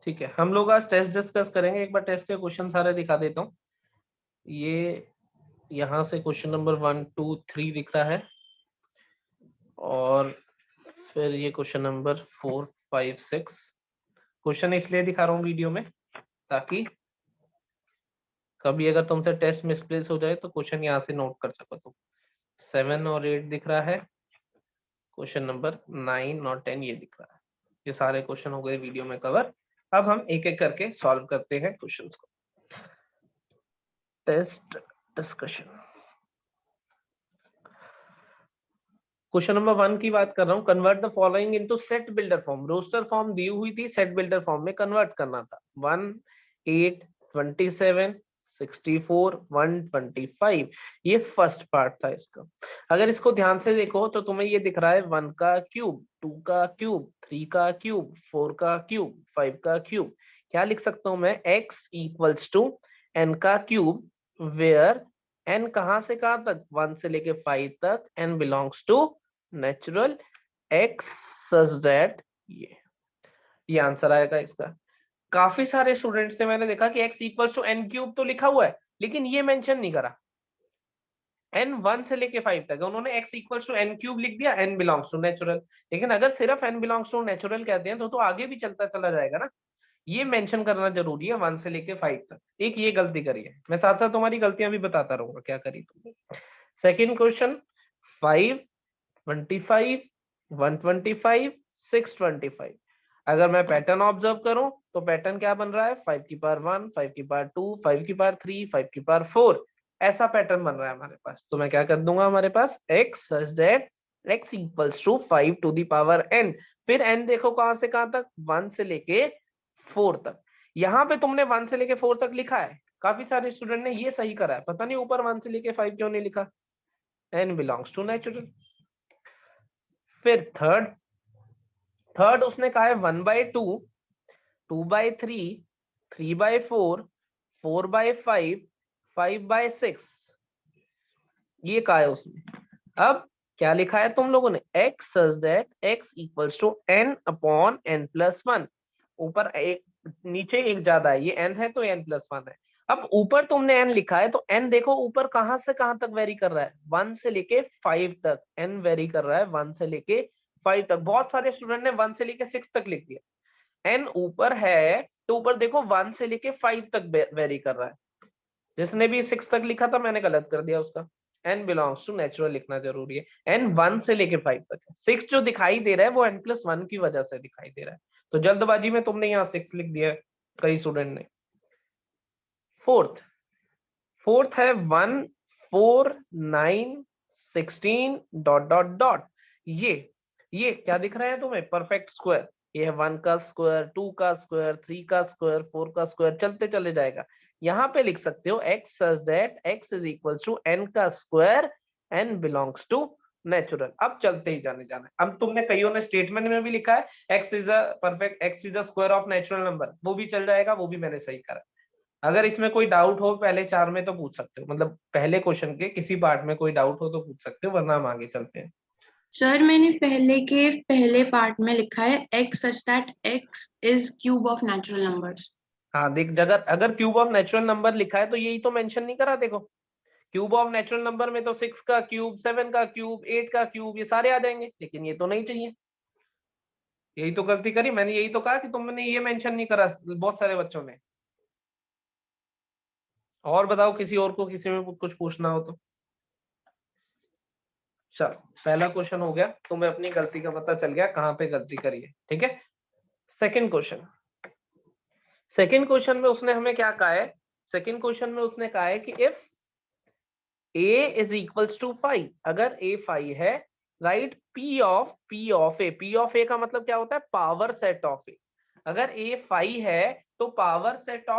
ठीक है, हम लोग आज टेस्ट डिस्कस करेंगे। एक बार टेस्ट के क्वेश्चन सारे दिखा देता हूँ। ये यहाँ से क्वेश्चन नंबर 1 2 3 दिख रहा है, और फिर ये क्वेश्चन नंबर 4 5 6। क्वेश्चन इसलिए दिखा रहा हूँ वीडियो में ताकि कभी अगर तुमसे टेस्ट मिसप्लेस हो जाए तो क्वेश्चन यहाँ से नोट कर सको। तुम 7 और 8 दिख रहा है, क्वेश्चन नंबर 9 और 10 ये दिख रहा है। ये सारे क्वेश्चन हो गए वीडियो में कवर। अब हम एक एक करके सॉल्व करते हैं क्वेश्चन को। टेस्ट डिस्कशन क्वेश्चन नंबर 1 की बात कर रहा हूँ। Convert the following into set builder form. Roster form दी हुई थी, सेट बिल्डर फॉर्म में कन्वर्ट करना था। 1 8 27 64 125, ये फर्स्ट पार्ट था इसका। अगर इसको ध्यान से देखो तो तुम्हें ये दिख रहा है 1 का क्यूब, 2 का क्यूब, 3 का क्यूब, 4 का क्यूब, 5 का क्यूब। क्या लिख सकता हूं मैं? x इक्वल्स टू n का क्यूब, वेयर n कहां से कहां तक? 1 से लेके 5 तक। n belongs to natural x such that ये आंसर आएगा इसका। काफी सारे स्टूडेंट्स से मैंने देखा कि x equals to n cube तो लिखा हुआ है, लेकिन ये मेंशन नहीं करा। n 1 से लेके 5 तक उन्होंने x equals to n cube लिख दिया, n बिलोंग्स टू नेचुरल। लेकिन अगर सिर्फ n बिलोंग्स टू नेचुरल कहते हैं तो आगे भी चलता चला जाएगा ना। ये मेंशन करना जरूरी है 1 से लेके 5 तक। एक ये गलती करी है, मैं साथ साथ तुम्हारी गलतियां भी बताता रहूंगा क्या करी तुमने। Second question 5 25 125 625। अगर मैं पैटर्न ऑब्जर्व करूं तो पैटर्न क्या बन रहा है? 5 की पावर 1, 5 की पावर 2, 5 की पावर 3, 5 की पावर 4, ऐसा पैटर्न बन रहा है हमारे पास। तो मैं क्या कर दूंगा हमारे पास x such that x equals to 5 to the power n। फिर n देखो कहां से कहां तक? 1 से लेके 4 तक। यहाँ पे तुमने 1 से लेके 4 तक लिखा है, काफी सारे स्टूडेंट ने ये सही करा है, पता नहीं ऊपर 1 से लेके 5 क्यों नहीं लिखा। n belongs to natural. फिर थर्ड थर्ड उसने कहा है 1/2, 2/3, 3/4, 4/5, 5/6, ये कहा है उसने। अब क्या लिखा है तुम लोगों ने? x such that x equals to n upon n plus 1। ऊपर एक, नीचे एक ज्यादा है, ये n है तो n प्लस 1 है। अब ऊपर तुमने n लिखा है तो n देखो ऊपर कहां से कहां तक वेरी कर रहा है? 1 से लेके 5 तक n वेरी कर रहा है, 1 से लेके 5 तक। बहुत सारे स्टूडेंट ने 1 से लेके 6 तक लिख दिया। n ऊपर है तो ऊपर देखो 1 से लेके 5 तक वेरी कर रहा है। जिसने भी 6 तक लिखा था मैंने गलत कर दिया उसका। n बिलोंग्स टू नेचुरल लिखना जरूरी है। n 1 से लेके 5 तक है। 6 जो दिखाई दे रहा है वो n प्लस 1 की वजह से दिखाई दे रहा है, तो जल्दबाजी में तुमने यहाँ 6 लिख दिया है कई स्टूडेंट ने। फोर्थ फोर्थ है 1 4 9 16 डॉट डॉट डॉट। ये क्या दिख रहा है तुम्हें? Perfect square. ये है 1 का स्क्वायर, 2 का स्क्वायर, 3 का स्क्वायर, 4 का स्क्वायर, चलते चले जाएगा। यहाँ पे लिख सकते हो x such that x is equal to n का square, n belongs to natural. अब चलते ही जाने जाना है। अब तुमने कईयों ने स्टेटमेंट में भी लिखा है x is a perfect, x is a square of natural number, वो भी चल जाएगा, वो भी मैंने सही करा। अगर इसमें कोई डाउट हो पहले 4 में तो पूछ सकते हो, मतलब पहले क्वेश्चन के किसी पार्ट में कोई डाउट हो तो पूछ सकते हो, वरना हम आगे चलते हैं। सर मैंने पहले के पहले पार्ट में लिखा है x such that x is cube of natural numbers. हाँ देख, अगर अगर क्यूब ऑफ नेचुरल नंबर लिखा है तो यही तो मेंशन नहीं करा। देखो क्यूब ऑफ नेचुरल नंबर में तो 6 का क्यूब, 7 का क्यूब, 8 का क्यूब, ये सारे आ जाएंगे, लेकिन ये तो नहीं चाहिए। यही तो गलती करी मैंने, यही तो कहा कि तुमने ये मेंशन नहीं करा बहुत सारे बच्चों ने। और बताओ किसी और को किसी में कुछ पूछना हो तो। चलो पहला क्वेश्चन हो गया, तुम्हें अपनी गलती का पता चल गया कहाँ पे गलती करी है, ठीक है। सेकंड क्वेश्चन सेकंड क्वेश्चन में उसने हमें क्या कहा है? सेकंड क्वेश्चन में उसने कहा है कि if a is equals to 5, अगर a 5 है, राइट p ऑफ a का मतलब क्या होता है? Power set of a। अगर a 5 है तो पावर सेट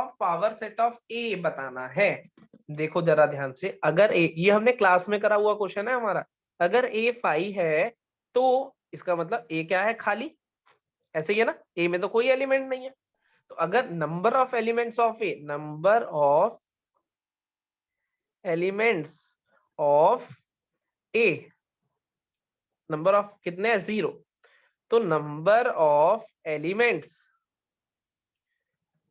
ऑफ a बताना है। देखो जरा ध्यान से, अगर a, ये हमने क्लास में करा हुआ क्वेश्चन है हमारा। अगर a 5 है तो इसका मतलब a क्या है? खाली। ऐसे ही है ना, a में तो कोई एलिमेंट नहीं है। तो अगर number of elements of A, number of elements of A, number of कितने हैं? 0। तो number of elements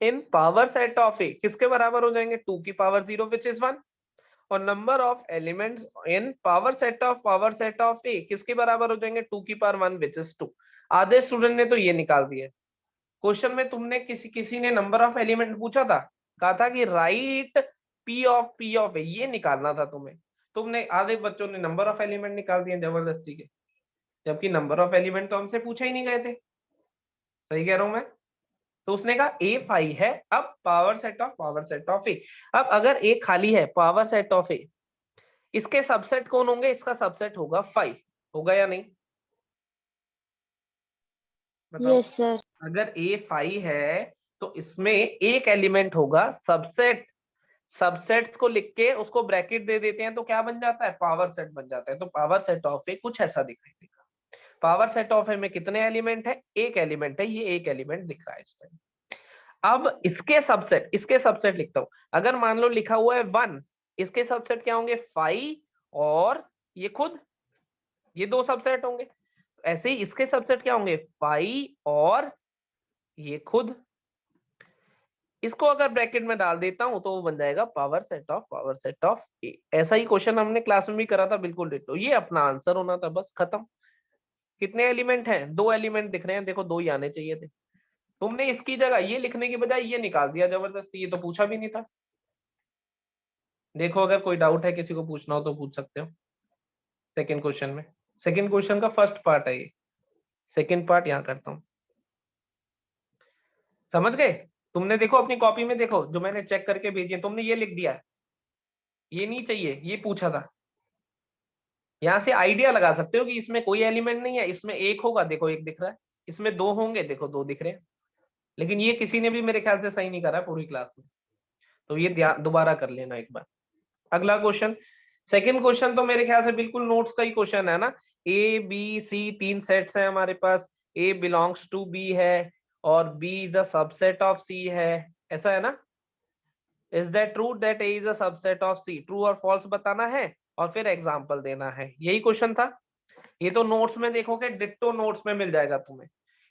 in power set of A किसके बराबर हो जाएंगे 2 की पावर 0 विच इज 1 और number of elements in power set of A किसके बराबर हो जाएंगे 2 की पावर 1 विच इज 2। आधे स्टूडेंट ने तो ये निकाल दिया। क्वेश्चन में तुमने किसी ने नंबर ऑफ एलिमेंट पूछा था, कहा था कि राइट पी ऑफ ए, ये निकालना था तुम्हें। तुमने आधे बच्चों ने नंबर ऑफ एलिमेंट निकाल दिए जबरदस्ती के, जबकि नंबर ऑफ एलिमेंट तो हमसे पूछे ही नहीं गए थे। सही कह रहा हूं मैं? तो उसने कहा ए 5 है। अब पावर सेट ऑफ ए, अब अगर ए खाली है पावर सेट ऑफ ए, इसके सबसेट कौन होंगे? इसका सबसेट होगा 5, होगा या नहीं? बताओ। Yes sir. अगर ए 5 है तो इसमें एक एलिमेंट होगा सबसेट। सबसेट्स को लिख के उसको ब्रैकेट दे देते हैं तो क्या बन जाता है? पावर सेट बन जाता है। तो पावर सेट ऑफ ए कुछ ऐसा दिखाई देगा। पावर सेट ऑफ ए में कितने एलिमेंट है? एक एलिमेंट है, ये एक एलिमेंट दिख रहा है इस टाइम। अब इसके सबसेट लिखता हूं। अगर मान लो लिखा हुआ है 1, इसके सबसेट क्या होंगे? 5 और ये खुद, ये दो सबसेट होंगे। ऐसे ही इसके सबसेट क्या होंगे? 5 और ये खुद। इसको अगर ब्रैकेट में डाल देता हूं तो वो बन जाएगा पावर सेट ऑफ ए। ऐसा ही क्वेश्चन हमने क्लास में भी करा था, बिल्कुल डिटो। ये अपना आंसर होना था, बस खत्म। कितने एलिमेंट हैं? 2 एलिमेंट दिख रहे हैं, देखो 2 ही आने चाहिए थे। तुमने इसकी जगह ये लिखने की बजाय ये निकाल दिया जबरदस्ती, ये तो पूछा भी नहीं था। देखो अगर कोई डाउट है, किसी को पूछना हो तो पूछ सकते हो। सेकंड क्वेश्चन में, सेकंड क्वेश्चन का फर्स्ट पार्ट है ये, सेकंड पार्ट यहां करता हूं। समझ गए? तुमने देखो अपनी कॉपी में देखो, जो मैंने चेक करके भेजी है, तुमने ये लिख दिया है, ये नहीं चाहिए, ये पूछा था। यहां से आइडिया लगा सकते हो कि इसमें कोई एलिमेंट नहीं है, इसमें एक होगा, देखो एक दिख रहा है, इसमें 2 होंगे, देखो 2 दिख रहे हैं। लेकिन ये किसी ने भी मेरे ख्याल से सही नहीं करा पूरी क्लास में, तो ये ध्यान दोबारा कर लेना एक बार। अगला क्वेश्चन, सेकंड क्वेश्चन तो मेरे ख्याल से बिल्कुल नोट्स का ही क्वेश्चन है ना। ए बी सी 3 सेट्स हैं हमारे पास, ए बिलोंग्स टू बी है और B is a subset of C है, ऐसा है ना। Is that true that A is a subset of C? True और फॉल्स बताना है और फिर एग्जांपल देना है, यही क्वेश्चन था। ये तो नोट्स में देखोगे, डिट्टो नोट्स में मिल जाएगा तुम्हें।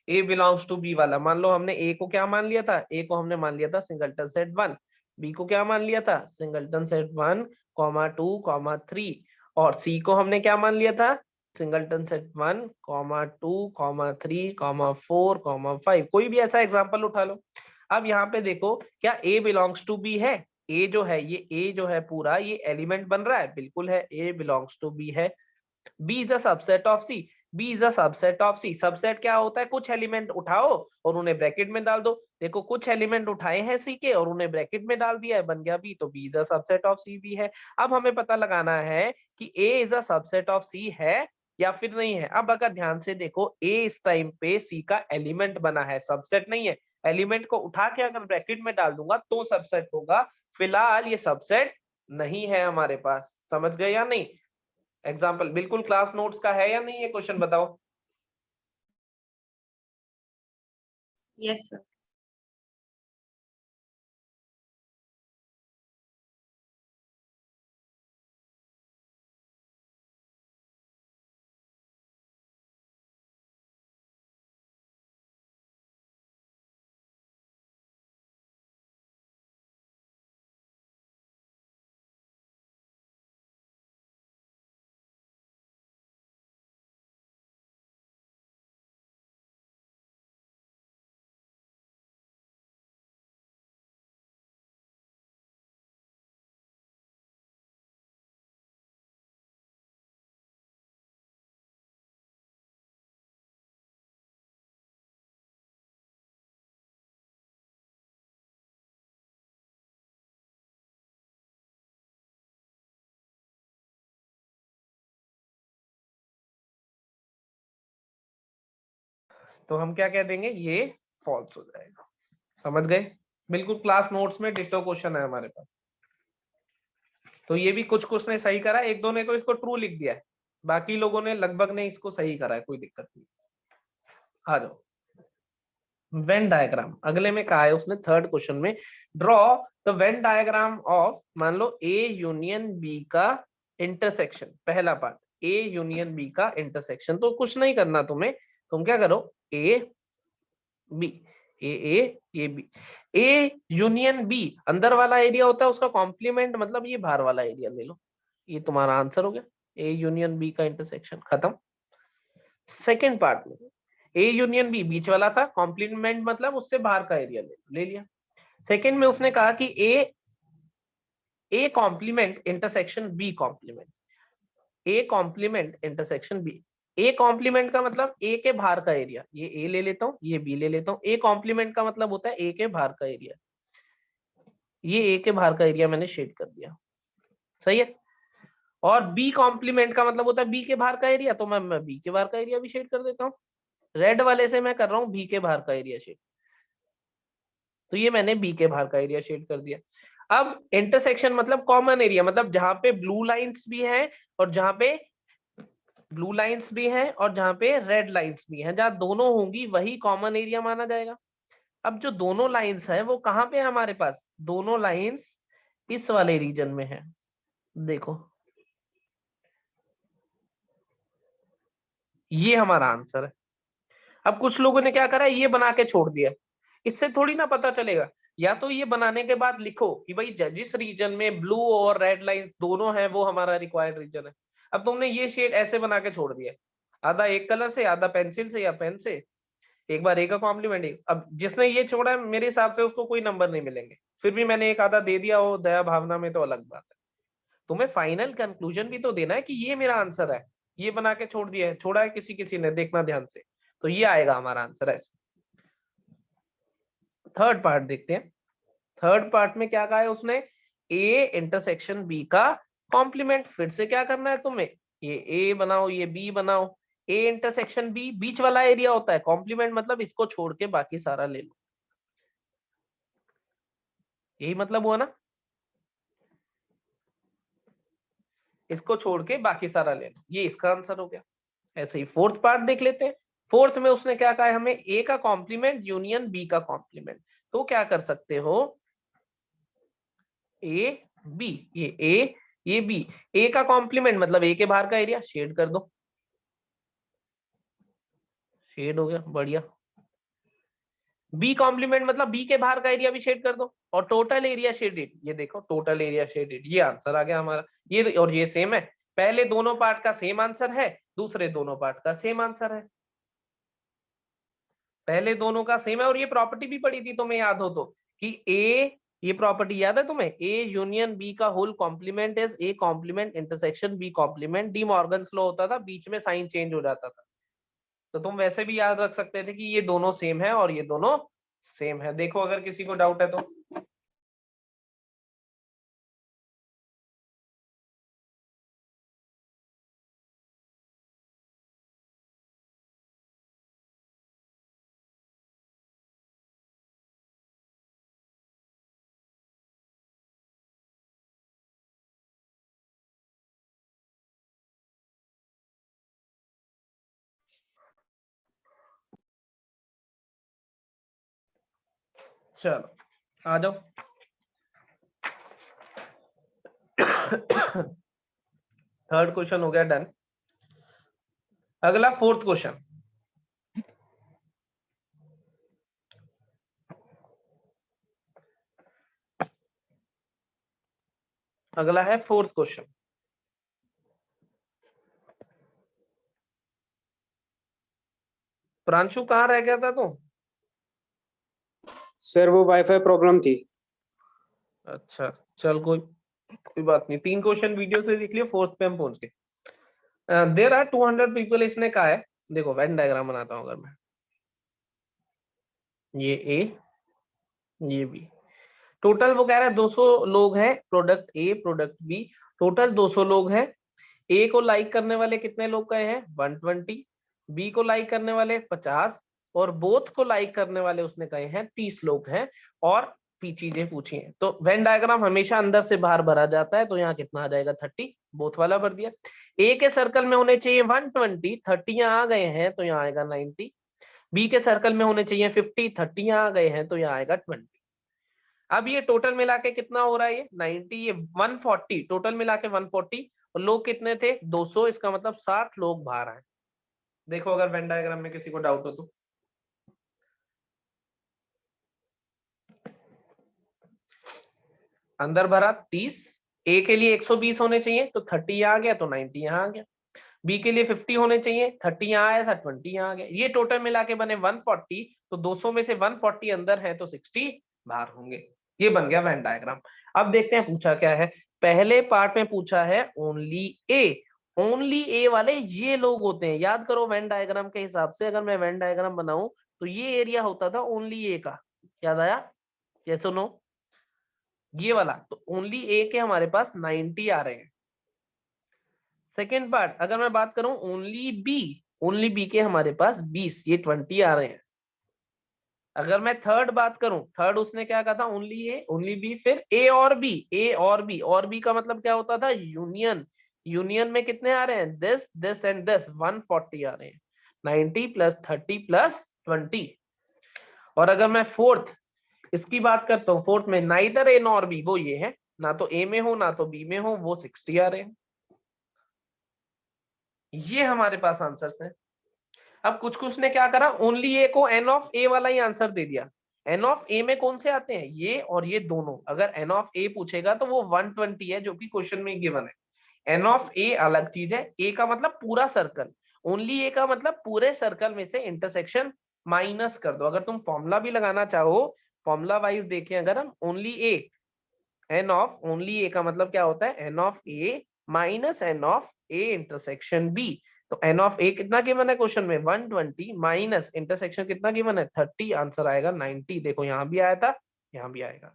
ए बिलोंग्स टू बी वाला, मान लो हमने ए को क्या मान लिया था? ए को हमने मान लिया था सिंगलटन सेट 1। बी को क्या मान लिया था? Singleton set 1, 2, 3। और सी को हमने क्या मान लिया था? Singleton set 1, 2, 3, 4, 5। कोई भी ऐसा एग्जांपल उठा लो। अब यहाँ पे देखो, क्या ए बिलोंग्स टू बी है? ए जो है, ये ए जो है पूरा, ये एलिमेंट बन रहा है, बिल्कुल है, ए बिलोंग्स टू बी है। B is a subset of C, B is a subset of C। Subset क्या होता है? कुछ एलिमेंट उठाओ और उन्हें ब्रैकेट में डाल दो। देखो कुछ एलिमेंट उठाए हैं C के और उन्हें ब्रैकेट में डाल दिया है, बन गया B, तो B is a subset of C भी है। अब हमें पता लगाना है कि A is a subset of C है या फिर नहीं है। अब अगर ध्यान से देखो, A इस टाइम पे C का एलिमेंट बना है, सबसेट नहीं है। एलिमेंट को उठा के अगर ब्रैकेट में डाल दूंगा तो सबसेट होगा। फिलहाल ये सबसेट नहीं है हमारे पास। समझ गए या नहीं? एग्जाम्पल बिल्कुल क्लास नोट्स का है या नहीं ये क्वेश्चन, बताओ। Yes sir. तो हम क्या कह देंगे? ये फॉल्स हो जाएगा। समझ गए? बिल्कुल क्लास नोट्स में डिटो क्वेश्चन है हमारे पास। तो ये भी कुछ ने सही करा, एक दो ने तो इसको ट्रू लिख दिया है, बाकी लोगों ने लगभग ने इसको सही करा है, कोई दिक्कत नहीं। आ जाओ, वेन डायग्राम अगले में कहा है उसने, थर्ड क्वेश्चन में, draw the Venn diagram of, मान लो ए यूनियन बी का इंटरसेक्शन। पहला पार्ट, ए यूनियन बी का इंटरसेक्शन। तो कुछ नहीं करना तुम्हें, तुम क्या करो, ए बी, ये बी, ए यूनियन बी अंदर वाला एरिया होता है उसका कॉम्प्लीमेंट, मतलब ये बाहर वाला एरिया ले लो, ये तुम्हारा आंसर हो गया, ए यूनियन बी का इंटरसेक्शन, खत्म। सेकेंड पार्ट में ए यूनियन बी बीच वाला था, कॉम्प्लीमेंट मतलब उससे बाहर का एरिया ले लिया। सेकेंड में उसने कहा कि A complement intersection B complement, A complement intersection B. A complement का मतलब ए के बाहर का एरिया, ये ए ले लेता हूँ, ये बी ले लेता हूँ। ए कॉम्प्लीमेंट का मतलब होता है ए के बाहर का एरिया, ये ए के बाहर का एरिया मैंने शेड कर दिया, सही है। और बी कॉम्प्लीमेंट का मतलब होता है बी के बाहर का एरिया, तो मैं बी के बाहर का एरिया भी शेड कर देता हूँ। रेड वाले से मैं कर रहा हूँ बी के बाहर का एरिया शेड, तो ये मैंने बी के बाहर का एरिया शेड कर दिया। अब इंटरसेक्शन मतलब कॉमन एरिया, मतलब जहां पे ब्लू लाइंस भी हैं और जहां पे ब्लू लाइंस भी हैं और जहां पे रेड लाइंस भी हैं, जहां दोनों होंगी वही कॉमन एरिया माना जाएगा। अब जो दोनों लाइंस है वो कहाँ पे है हमारे पास, दोनों लाइंस इस वाले रीजन में है, देखो ये हमारा आंसर है। अब कुछ लोगों ने क्या करा, ये बना के छोड़ दिया, इससे थोड़ी ना पता चलेगा। या तो ये बनाने के बाद लिखो कि भाई जिस रीजन में ब्लू और रेड लाइन दोनों हैं वो हमारा रिक्वायर्ड रीजन है। अब तुमने ये शेड ऐसे बना के छोड़ दिया, आधा एक कलर से, आधा पेंसिल से या पेन से, एक बार ए का कॉम्प्लीमेंट। अब जिसने ये छोड़ा है मेरे हिसाब से उसको कोई नंबर नहीं मिलेंगे, फिर भी मैंने एक आधा दे दिया हो दया भावना में तो अलग बात है। तुम्हें फाइनल कंक्लूजन भी तो देना है कि ये मेरा आंसर है, ये बना के छोड़ दिया है, छोड़ा है किसी किसी ने, देखना ध्यान से, तो ये आएगा हमारा आंसर ऐसे। थर्ड पार्ट देखते हैं। थर्ड पार्ट में क्या कहा है उसने, ए इंटरसेक्शन बी का कॉम्प्लीमेंट। फिर से क्या करना है तुम्हें, ये ए बनाओ ये बी बनाओ, ए इंटरसेक्शन बी बीच वाला एरिया होता है, कॉम्प्लीमेंट मतलब इसको छोड़ के बाकी सारा ले लो, यही मतलब हुआ ना, इसको छोड़ के बाकी सारा ले लो, ये इसका आंसर हो गया। ऐसे ही फोर्थ पार्ट देख लेते हैं। फोर्थ में उसने क्या कहा है हमें, ए का कॉम्प्लीमेंट यूनियन बी का कॉम्प्लीमेंट। तो क्या कर सकते हो, ए बी, ये ए ये बी, ए का कॉम्प्लीमेंट मतलब ए के बाहर का एरिया, शेड कर दो, शेड हो गया, बढ़िया। बी कॉम्प्लीमेंट मतलब बी के बाहर का एरिया भी शेड कर दो, और टोटल एरिया शेडेड, ये देखो टोटल एरिया शेडेड, ये आंसर आ गया हमारा। ये और ये सेम है, पहले दोनों पार्ट का सेम आंसर है, दूसरे दोनों पार्ट का सेम आंसर है, पहले दोनों का सेम है। और ये प्रॉपर्टी भी पड़ी थी तुम्हें याद हो तो, कि ए, ये प्रॉपर्टी याद है तुम्हें, ए यूनियन बी का whole complement is A complement intersection B complement. De Morgan's law होता था, बीच में साइन चेंज हो जाता था, तो तुम वैसे भी याद रख सकते थे कि ये दोनों सेम है और ये दोनों सेम है। देखो अगर किसी को डाउट है तो। चलो आ जाओ। थर्ड क्वेश्चन हो गया डन। अगला फोर्थ क्वेश्चन, अगला है फोर्थ क्वेश्चन। प्रांशु कहाँ रह गया था तू? सर वो वाईफाई प्रॉब्लम थी। अच्छा चल कोई बात नहीं, 3 क्वेश्चन वीडियो से देख लियो, फोर्थ पे हम पहुंच गए। देयर आर 200 पीपल, इसने कहा है, देखो वेन डायग्राम बनाता हूं अगर मैं, ये ए ये बी, टोटल वो कह रहा है 200 लोग हैं, product A product B, total 200 लोग हैं। ए को लाइक करने वाले कितने लोग कहे हैं, 120, बी को लाइक करने वाले 50, और बोथ को लाइक करने वाले उसने कहे हैं 30 लोग हैं, और चीजें पूछी हैं। तो वेन डायग्राम हमेशा अंदर से बाहर भरा जाता है, तो यहाँ कितना आ जाएगा 30, बोथ वाला भर दिया। ए के सर्कल में होने चाहिए 120, 30 यहाँ आ गए हैं तो यहाँ आएगा 90, बी के सर्कल में होने चाहिए 50, 30 यहाँ आ गए हैं तो यहाँ आएगा 20। अब ये टोटल मिला के कितना हो रहा है, ये 90, ये 140, टोटल मिला के 140, और लोग कितने थे 200, इसका मतलब 60 लोग बाहर आए। देखो अगर वेन डायग्राम में किसी को डाउट हो तो। अंदर भरा 30, ए के लिए 120 होने चाहिए तो 30 यहाँ आ गया, तो 90 यहाँ आ गया। बी के लिए 50 होने चाहिए, 30 यहाँ आया था, 20 यहाँ आ गया। ये टोटल मिला के बने 140, तो 200 में से 140 अंदर है तो 60 बाहर होंगे। ये बन गया वेन डायग्राम। अब देखते हैं पूछा क्या है। पहले पार्ट में पूछा है ओनली ए, ओनली ए वाले ये लोग होते हैं। याद करो वेन डायग्राम के हिसाब से अगर मैं वेन डायग्राम बनाऊं तो ये एरिया होता था ओनली ए का। याद आया? ये सुनो, ये वाला तो ओनली ए के हमारे पास 90 आ रहे हैं। सेकेंड पार्ट अगर मैं बात करूं ओनली बी के हमारे पास 20, ये 20 आ रहे हैं। अगर मैं थर्ड बात करूं, थर्ड उसने क्या कहा था, ओनली ए ओनली बी, फिर ए और बी, और बी का मतलब क्या होता था, यूनियन। यूनियन में कितने आ रहे हैं, दिस एंड दिस, 140 आ रहे हैं। 90 प्लस 30 प्लस 20। और अगर मैं फोर्थ इसकी बात करता हूँ, फोर्थ में नाइदर ए नॉर बी, वो ये है, ना तो ए में हो ना तो बी में हो, वो 60 आ रहे हैं। ये हमारे पास आंसर्स हैं। अब कुछ ने क्या करा, ओनली ए को एन ऑफ ए वाला ही आंसर दे दिया। एन ऑफ ए में कौन से आते हैं, ये और ये दोनों। अगर एन ऑफ ए पूछेगा तो वो 120 है जो कि क्वेश्चन में गिवन है। एन ऑफ ए अलग चीज है, ए का मतलब पूरा सर्कल, ओनली ए का मतलब पूरे सर्कल में से इंटरसेक्शन माइनस कर दो। अगर तुम फॉर्मूला भी लगाना चाहो, फॉर्मूला वाइज देखें अगर हम, only A, N of only A का मतलब क्या होता है, N of A minus N of A intersection B. तो एन ऑफ ए कितना गिवन है क्वेश्चन में, 120 माइनस इंटरसेक्शन कितना गिवन है, 30, आंसर आएगा 90। देखो यहाँ भी आया था, यहाँ भी आएगा।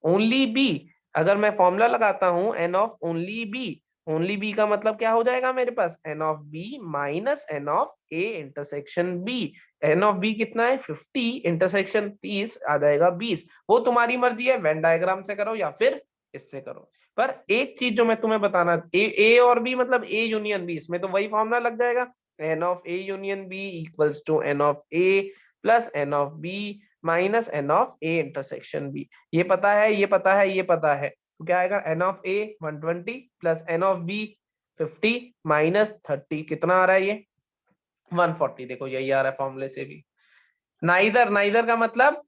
ओनली बी, अगर मैं फॉर्मूला लगाता हूं एन ऑफ ओनली बी का मतलब क्या हो जाएगा मेरे पास, N of B minus N of A intersection B. N of B कितना है 50, इंटरसेक्शन 30 आ जाएगा 20। वो तुम्हारी मर्जी है, वेन डायग्राम से करो या फिर इससे करो। पर एक चीज जो मैं तुम्हें बताना, ए और बी मतलब ए यूनियन बी, इसमें तो वही फॉर्मूला लग जाएगा, n of A union B equals to n of A plus N of B minus N of A intersection B. ये पता है, ये पता है, ये पता है, तो क्या आएगा, एन ऑफ ए 120 प्लस एन ऑफ बी 50 माइनस 30, कितना आ रहा है ये 140। देखो यही आ रहा है फॉर्मूले से भी। नाइदर का मतलब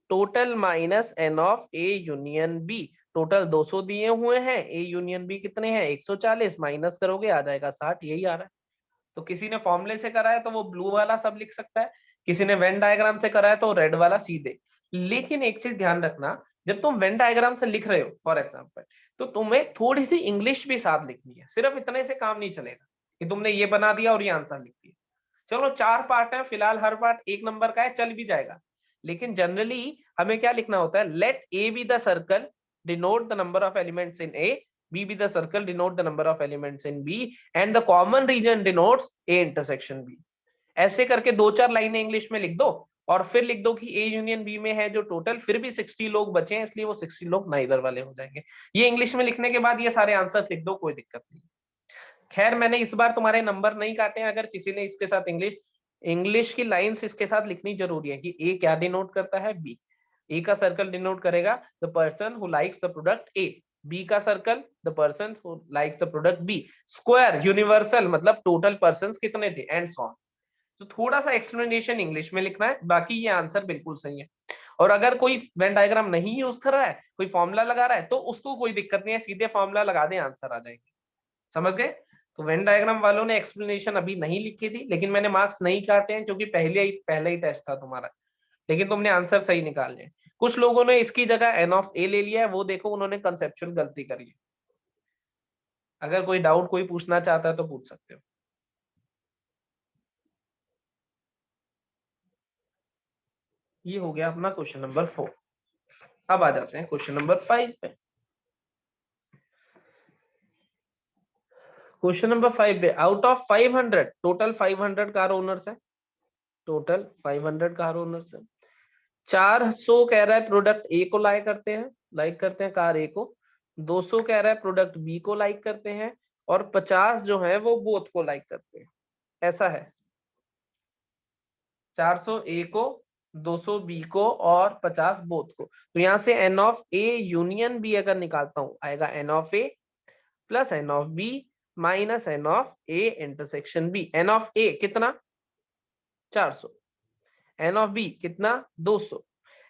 total minus N of A union B. Total 200 दिए हुए हैं, ए यूनियन बी कितने हैं 140, माइनस करोगे आ जाएगा 60, यही आ रहा है। तो किसी ने फॉर्मूले से करा है तो वो ब्लू वाला सब लिख सकता है, किसी ने वेन डायग्राम से करा है तो रेड वाला सीधे। लेकिन एक चीज ध्यान रखना, जब तुम वेन डायग्राम से लिख रहे हो फॉर एग्जांपल, तो तुम्हें थोड़ी सी इंग्लिश भी साथ लिखनी है। सिर्फ इतने से काम नहीं चलेगा कि तुमने ये बना दिया और ये आंसर लिख दिया। चलो 4 पार्ट है फिलहाल, हर पार्ट 1 नंबर का है, चल भी जाएगा। लेकिन जनरली हमें क्या लिखना होता है, let A be the circle denote the number of elements in A, B be the circle denote the number of elements in B and the common region denotes A intersection B। ऐसे करके 2-4 लाइनें English में लिख दो और फिर लिख दो कि A यूनियन B में है जो टोटल, फिर भी 60 लोग बचे हैं इसलिए वो 60 लोग नाइदर वाले हो जाएंगे। ये इंग्लिश में लिखने के बाद ये सारे आंसर लिख दो, कोई दिक्कत नहीं। खैर मैंने इस बार तुम्हारे नंबर नहीं काटे हैं, अगर किसी ने इसके साथ इंग्लिश की लाइंस इसके साथ लिखनी जरूरी है कि ए क्या डिनोट करता है, बी। ए का सर्कल डिनोट करेगा the person who likes the product A, B का circle the person who likes the product B. Square universal मतलब टोटल पर्संस कितने थे एंड सो ऑन। तो थोड़ा सा एक्सप्लेनेशन इंग्लिश में लिखना है, बाकी ये आंसर बिल्कुल सही है। और अगर कोई वेन डायग्राम नहीं यूज कर रहा है, कोई फॉर्मूला लगा रहा है, तो उसको कोई दिक्कत नहीं है, सीधे फॉर्मूला लगा दे आंसर आ जाएंगे। समझ गए? तो वेन डायग्राम वालों ने एक्सप्लेनेशन अभी नहीं लिखी थी, लेकिन मैंने मार्क्स नहीं काटे हैं क्योंकि पहले ही टेस्ट था तुम्हारा, लेकिन तुमने आंसर सही निकाल लिया। कुछ लोगों ने इसकी जगह एन ऑफ ए ले लिया है, वो देखो उन्होंने कंसेप्चुअल गलती करी है। अगर कोई डाउट कोई पूछना चाहता है तो पूछ सकते हो। ये हो गया अपना क्वेश्चन नंबर 4। अब आ जाते हैं क्वेश्चन नंबर 5 पे। क्वेश्चन नंबर 5 पे, out of 500, total 500 car owners है, टोटल 500 कार ओनर्स है। 400 कह रहा है प्रोडक्ट ए को लाइक करते हैं कार ए को, 200 कह रहा है प्रोडक्ट बी को लाइक करते हैं, और 50 जो है वो बोथ को लाइक करते हैं। ऐसा है, 400 ए को, 200 बी को और 50 बोथ को। तो यहाँ से N of A union B अगर निकालता हूं, आएगा N of A plus N of B minus N of A intersection B. N of A कितना 400, एन ऑफ बी कितना 200,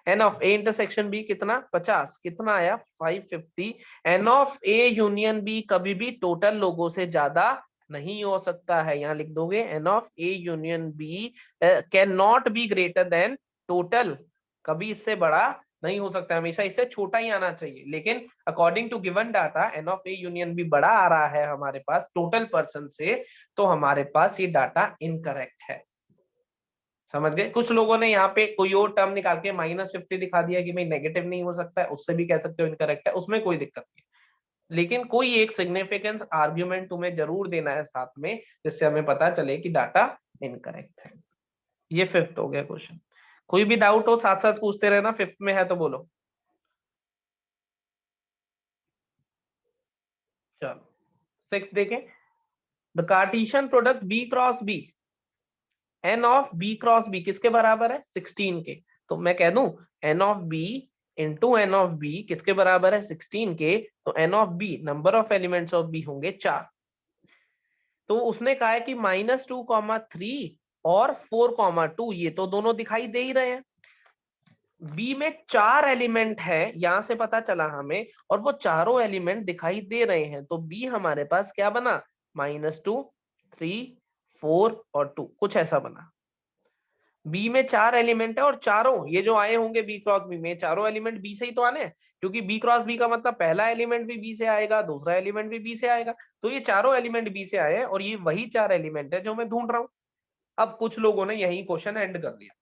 N of A intersection B कितना 50, कितना आया 550। N of A union B कभी भी टोटल लोगों से ज्यादा नहीं हो सकता है, यहाँ लिख दोगे n of A union B can not be greater than total, कभी इससे बड़ा नहीं हो सकता, हमेशा इससे छोटा ही आना चाहिए। लेकिन according to given data n of A union B बड़ा आ रहा है हमारे पास टोटल पर्सन से, तो हमारे पास ये डाटा इनकरेक्ट है। समझ गए? कुछ लोगों ने यहाँ पे कोई और टर्म निकाल के -50 दिखा दिया कि भाई नेगेटिव नहीं हो सकता है, उससे भी कह सकते हो इनकरेक्ट है, उसमें कोई दिक्कत नहीं है। लेकिन कोई एक सिग्निफिकेंस आर्ग्यूमेंट तुम्हें जरूर देना है साथ में, जिससे हमें पता चले कि डाटा इनकरेक्ट है। ये 5th हो गया क्वेश्चन। कोई भी डाउट हो साथ साथ पूछते रहना, 5th में है तो बोलो। चलो 6 देखें। The Cartesian product B cross B, N of B cross B किसके बराबर है 16 के। तो मैं कह दूं n of B into n of B किसके बराबर है 16 के, तो N of B number of elements of B होंगे 4। तो उसने कहा है कि -2, 3 और 4, 2 ये तो दोनों दिखाई दे ही रहे हैं। बी में 4 एलिमेंट है, यहां से पता चला हमें, और वो चारों एलिमेंट दिखाई दे रहे हैं, तो बी हमारे पास क्या बना -2, 3, 4 और 2, कुछ ऐसा बना। बी में 4 एलिमेंट है और चारों ये जो आए होंगे बी क्रॉस बी में, चारों एलिमेंट बी से ही तो आने हैं, क्योंकि बी क्रॉस बी का मतलब पहला एलिमेंट भी बी से आएगा, दूसरा एलिमेंट भी बी से आएगा, तो ये चारों एलिमेंट बी से आए हैं और ये वही 4 एलिमेंट है जो मैं ढूंढ रहा हूं। अब कुछ लोगों ने यही क्वेश्चन एंड कर दिया,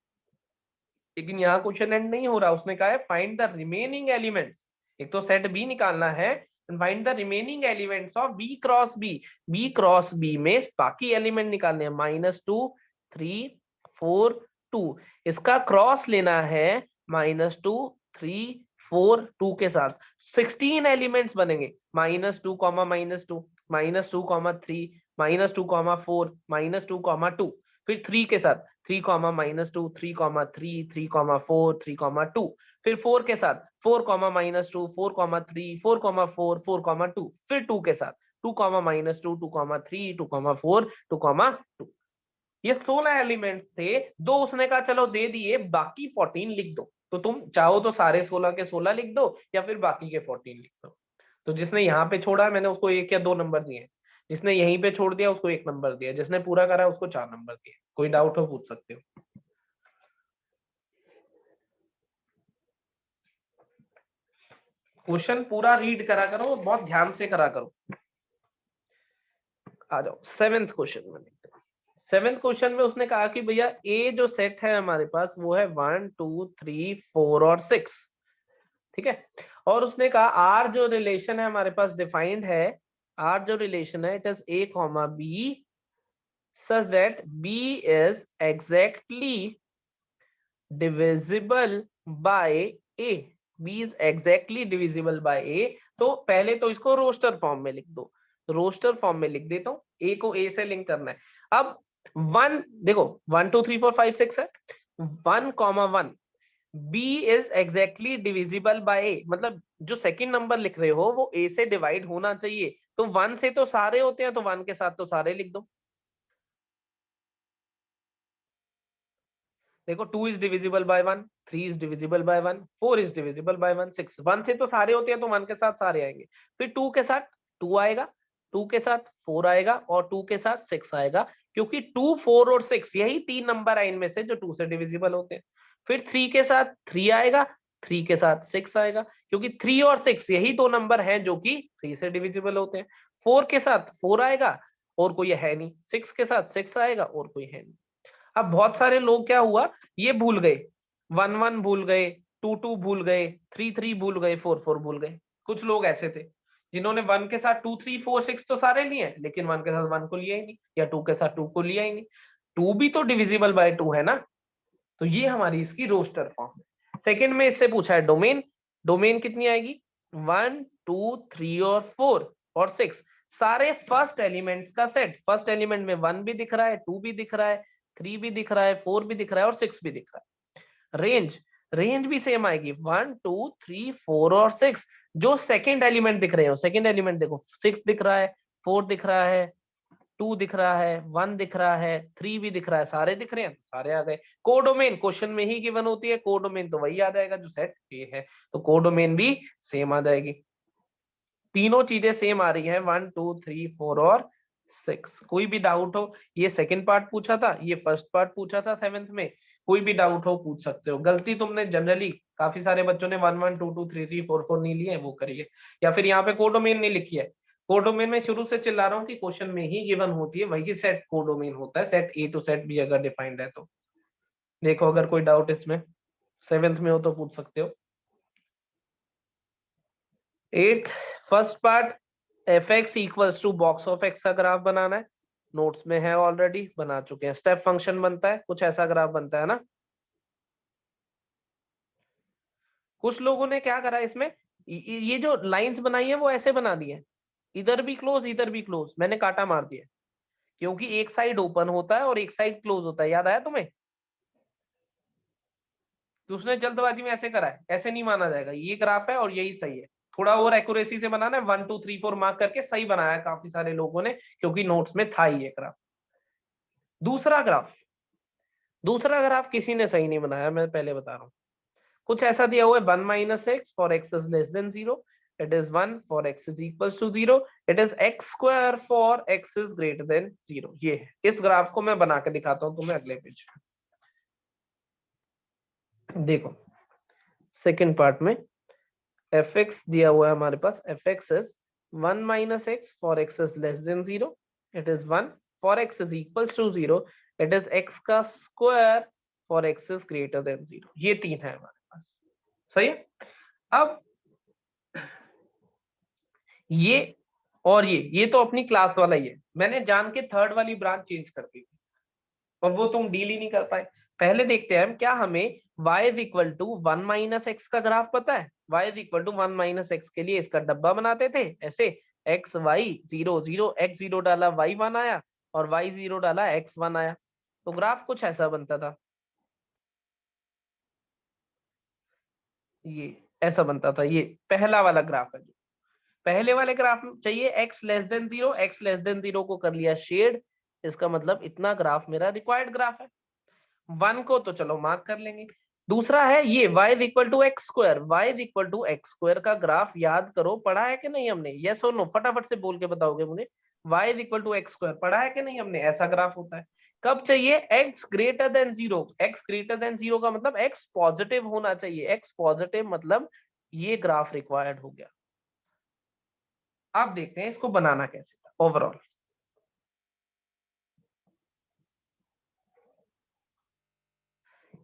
लेकिन यहाँ क्वेश्चन एंड नहीं हो रहा। उसने कहा है फाइंड द रिमेनिंग एलिमेंट्स, एक तो सेट बी निकालना है, find the remaining elements of B cross B. B cross B में बाकी एलिमेंट निकालने हैं -2, 3, 4, 2, इसका क्रॉस लेना है -2, 3, 4, 2 के साथ 16 एलिमेंट्स बनेंगे, -2, -2, -2, -3, -2, -4, -2, फिर 3 के साथ 3, -2, 3, 3, 3, 4, 3, 2, फिर 4 के साथ 4, -2, 4, 3, 4, 4, 4, 2, फिर 2 के साथ 2, -2, 2, 3, 2, 4, 2, 2। ये 16 एलिमेंट थे, दो उसने कहा चलो दे दिए, बाकी 14 लिख दो। तो तुम चाहो तो सारे 16 के 16 लिख दो या फिर बाकी के 14 लिख दो। तो जिसने यहाँ पे छोड़ा मैंने उसको 1 या 2 नंबर दिए, जिसने यहीं पे छोड़ दिया उसको 1 नंबर दिया, जिसने पूरा करा उसको 4 नंबर दिए। कोई डाउट हो पूछ सकते हो। क्वेश्चन पूरा रीड करा करो, बहुत ध्यान से करा करो। आ जाओ 7th क्वेश्चन में देखते हैं। 7th क्वेश्चन में उसने कहा कि भैया ए जो सेट है हमारे पास वो है 1, 2, 3, 4 और 6, ठीक है। और उसने कहा आर जो रिलेशन है हमारे पास डिफाइंड है, आर जो रिलेशन है it is A comma B such that B is exactly divisible by A, B is exactly divisible by A. तो पहले तो इसको रोस्टर फॉर्म में लिख दो, रोस्टर फॉर्म में लिख देता हूँ, ए को ए से लिंक करना है। अब 1 देखो 1, 2, 3, 4, 5, 6 है, 1, 1 b is exactly divisible by A, मतलब जो सेकंड नंबर लिख रहे हो वो a से डिवाइड होना चाहिए। तो 1 से तो सारे होते हैं, तो 1 के साथ तो सारे लिख दो। देखो 2 is divisible by 1, 3 is divisible by 1, 4 is divisible by 1, 6, 1 से तो सारे होते हैं तो 1 के साथ सारे आएंगे। फिर 2 के साथ 2 आएगा, 2 के साथ 4 आएगा और 2 के साथ 6 आएगा, क्योंकि 2, 4 और 6 यही 3 नंबर है इनमें से जो 2 से डिविजिबल होते हैं। फिर 3 के साथ 3 आएगा, 3 के साथ 6 आएगा, क्योंकि 3 और 6 यही 2 नंबर हैं जो कि 3 से डिविजिबल होते हैं। 4 के साथ 4 आएगा और कोई है नहीं, 6 के साथ 6 आएगा और कोई है नहीं। अब बहुत सारे लोग क्या हुआ, ये भूल गए, 1, 1 भूल गए, 2, 2 भूल गए, 3, 3 भूल गए, 4, 4 भूल गए। कुछ लोग ऐसे थे जिन्होंने 1 के साथ 2, 3, 4, 6 तो सारे लिए, लेकिन 1 के साथ 1 को लिया ही नहीं, या 2 के साथ 2 को लिया ही नहीं। 2 भी तो डिविजिबल बाय 2 है ना, तो ये हमारी इसकी रोस्टर फॉर्म है। सेकंड में इससे पूछा है डोमेन, डोमेन कितनी आएगी 1, 2, 3 और 4 और 6, सारे फर्स्ट एलिमेंट्स का सेट। फर्स्ट एलिमेंट में 1 भी दिख रहा है, 2 भी दिख रहा है, 3 भी दिख रहा है, 4 भी दिख रहा है और 6 भी दिख रहा है। रेंज, रेंज भी सेम आएगी 1, 2, 3, 4 और 6। जो सेकंड एलिमेंट दिख रहे हो, सेकंड एलिमेंट देखो 6 दिख रहा है, 4 दिख रहा है, 2 दिख रहा है, 1 दिख रहा है, 3 भी दिख रहा है, सारे दिख रहे हैं, सारे आ गए। कोडोमेन क्वेश्चन में ही गिवन होती है, कोडोमेन तो वही आ जाएगा जो सेट ए है, तो कोडोमेन भी सेम आ जाएगी। तीनों चीजें सेम आ रही है, 1 2 3 4 और 6। कोई भी डाउट हो, ये सेकंड पार्ट पूछा था, ये फर्स्ट पार्ट पूछा था 7th में, कोई भी डाउट हो पूछ सकते हो। गलती तुमने जनरली काफी सारे बच्चों ने 1 1 2 2 3 3 4 4 नहीं लिए, वो करिए, या फिर यहाँ पे कोडोमेन नहीं लिखी है। कोडोमेन में शुरू से चिल्ला रहा हूँ कि क्वेश्चन में ही गिवन होती है, वही सेट कोडोमेन होता है, set A to set B अगर डिफाइंड है तो। देखो अगर कोई डाउट इसमें 7th में हो तो पूछ सकते हो। 8th first part, f x equals to box of x का ग्राफ बनाना है, नोट्स में है ऑलरेडी, बना चुके हैं। स्टेप फंक्शन बनता है, कुछ ऐसा ग्राफ बनता है ना। कुछ लोगों ने क्या करा इसमें, ये जो लाइंस बनाई है वो ऐसे बना दी है, इधर भी क्लोज इधर भी क्लोज, मैंने काटा मार दिया क्योंकि एक साइड ओपन होता है और एक साइड क्लोज होता है, याद आया तुम्हें? तो उसने जल्दबाजी में ऐसे करा है, ऐसे नहीं माना जाएगा, ये ग्राफ है और यही सही है। थोड़ा और एक्यूरेसी से बनाना है, 1 2 3 4 मार्क करके सही बनाया है काफी सारे लोगों ने, क्योंकि नोट्स में था ये ग्राफ। दूसरा ग्राफ किसी ने सही नहीं बनाया, मैं पहले बता रहा हूँ। कुछ ऐसा दिया हुआ है 1 minus x for x is less than 0, it is 1 for x is equals to 0, it is x square for x is greater than 0। ये है, इस ग्राफ को मैं बना के दिखाता हूँ तुम्हें अगले पेज। देखो सेकंड पार्ट में एफ एक्स दिया हुआ है हमारे पास, F X is 1 minus x for x is less than 0, it is 1 for x is equals to 0, it is X का square for x is greater than 0। ये तीन है हमारे पास, सही है। अब ये और ये तो अपनी क्लास वाला ही है, मैंने जान के थर्ड वाली ब्रांच चेंज कर दी और वो तुम डील ही नहीं कर पाए। पहले देखते हैं हम, क्या हमें y is equal to 1 minus x का ग्राफ पता है? y is equal to 1 minus x के लिए इसका डब्बा बनाते थे ऐसे, x y 0 0, x 0 डाला y 1 आया और y 0 डाला x 1 आया, तो ग्राफ कुछ ऐसा बनता था, ये ऐसा बनता था। ये पहला वाला ग्राफ है, जो पहले वाले ग्राफ में चाहिए x less than 0, x less than 0 को कर लिया शेड, इसका मतलब इतना ग्राफ मेरा रिक्वायर्ड ग्राफ है। 1 को तो चलो मार्क कर लेंगे। दूसरा है ये y is equal to x square, y is equal to x square का ग्राफ याद करो, पढ़ा है कि नहीं हमने? यस और नो फटाफट से बोल के बताओगे मुझे, y is equal to x square पढ़ा है कि नहीं हमने? ऐसा ग्राफ होता है। कब चाहिए? x greater than 0, x greater than 0 का मतलब x पॉजिटिव होना चाहिए, x पॉजिटिव मतलब ये ग्राफ रिक्वायर्ड हो गया। आप देखते हैं इसको बनाना कैसे ओवरऑल।